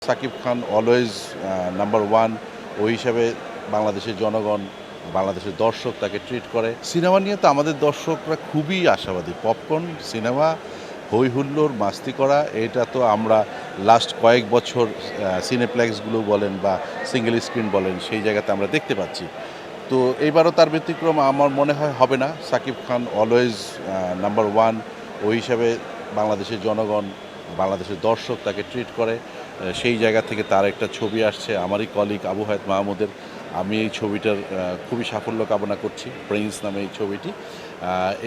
Shakib Khan always number one. ওই হিসাবে বাংলাদেশের জনগণ, বাংলাদেশের দর্শক তাকে ট্রিট করে। সিনেমা নিয়ে তো আমাদের দর্শকরা খুবই আশাবাদী। পপকর্ন সিনেমা, হই হুল্লোড়, মাস্তি করা, এটা তো আমরা লাস্ট কয়েক বছর সিনেপ্লেক্সগুলো বলেন বা সিঙ্গেল স্ক্রিন বলেন, সেই জায়গাতে আমরা দেখতে পাচ্ছি। তো এইবারও তার ব্যতিক্রম আমার মনে হয় হবে না। Shakib Khan always number one. ওই হিসাবে বাংলাদেশের জনগণ, বাংলাদেশের দর্শক তাকে ট্রিট করে। সেই জায়গা থেকে তার একটা ছবি আসছে আমারই কলিগ আবু হায়াত মাহমুদের। আমি এই ছবিটার খুবই সাফল্য কামনা করছি, প্রিন্স নামে এই ছবিটি।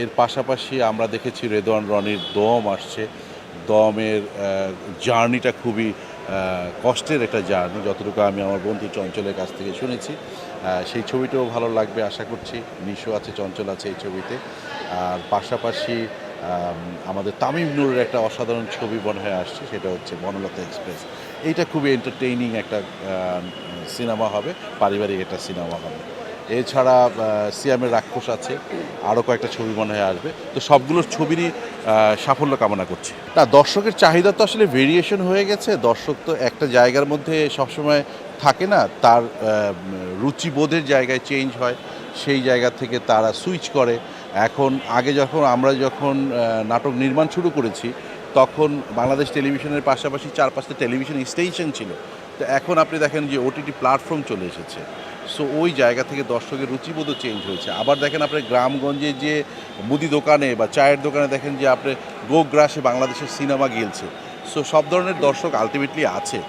এর পাশাপাশি আমরা দেখেছি রেদওয়ান রনির দম আসছে। দমের জার্নিটা খুবই কষ্টের একটা জার্নি, যতটুকু আমি আমার বন্ধু চঞ্চলের কাছ থেকে শুনেছি। সেই ছবিটাও ভালো লাগবে আশা করছি। নিশো আছে, চঞ্চল আছে এই ছবিতে। আর পাশাপাশি আমাদের তামিম নূরের একটা অসাধারণ ছবি মনে হয়ে আসছে, সেটা হচ্ছে বনলতা এক্সপ্রেস। এইটা খুবই এন্টারটেইনিং একটা সিনেমা হবে, পারিবারিক একটা সিনেমা হবে। এছাড়া সিয়ামের রাক্ষস আছে, আরও কয়েকটা ছবি মনে হয় আসবে। তো সবগুলোর ছবিরই সাফল্য কামনা করছি। না, দর্শকের চাহিদা তো আসলে ভেরিয়েশন হয়ে গেছে। দর্শক তো একটা জায়গার মধ্যে সবসময় থাকে না, তার রুচিবোধের জায়গায় চেঞ্জ হয়। সেই জায়গা থেকে তারা সুইচ করে। এখন আগে আমরা যখন নাটক নির্মাণ শুরু করেছি, তখন বাংলাদেশ টেলিভিশনের পাশাপাশি 4-5টা টেলিভিশন স্টেশন ছিল। তো এখন আপনি দেখেন যে ওটিটি প্ল্যাটফর্ম চলে এসেছে। সো ওই জায়গা থেকে দর্শকের রুচিবোধও চেঞ্জ হয়েছে। আবার দেখেন আপনার গ্রামগঞ্জে যে মুদি দোকানে বা চায়ের দোকানে দেখেন যে আপনার গোগ্রাসে বাংলাদেশের সিনেমা গিলছে। সো সব ধরনের দর্শক আলটিমেটলি আছে।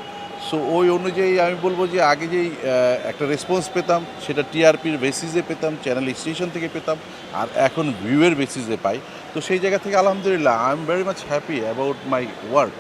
সো ওই অনুযায়ী আমি বলব যে আগে যেই একটা রেসপন্স পেতাম, সেটা টিআরপির বেসিসে পেতাম, চ্যানেল স্টেশন থেকে পেতাম, আর এখন ভিউয়ের বেসিসে পাই। তো সেই জায়গা থেকে আলহামদুলিল্লাহ I am very much happy about my work.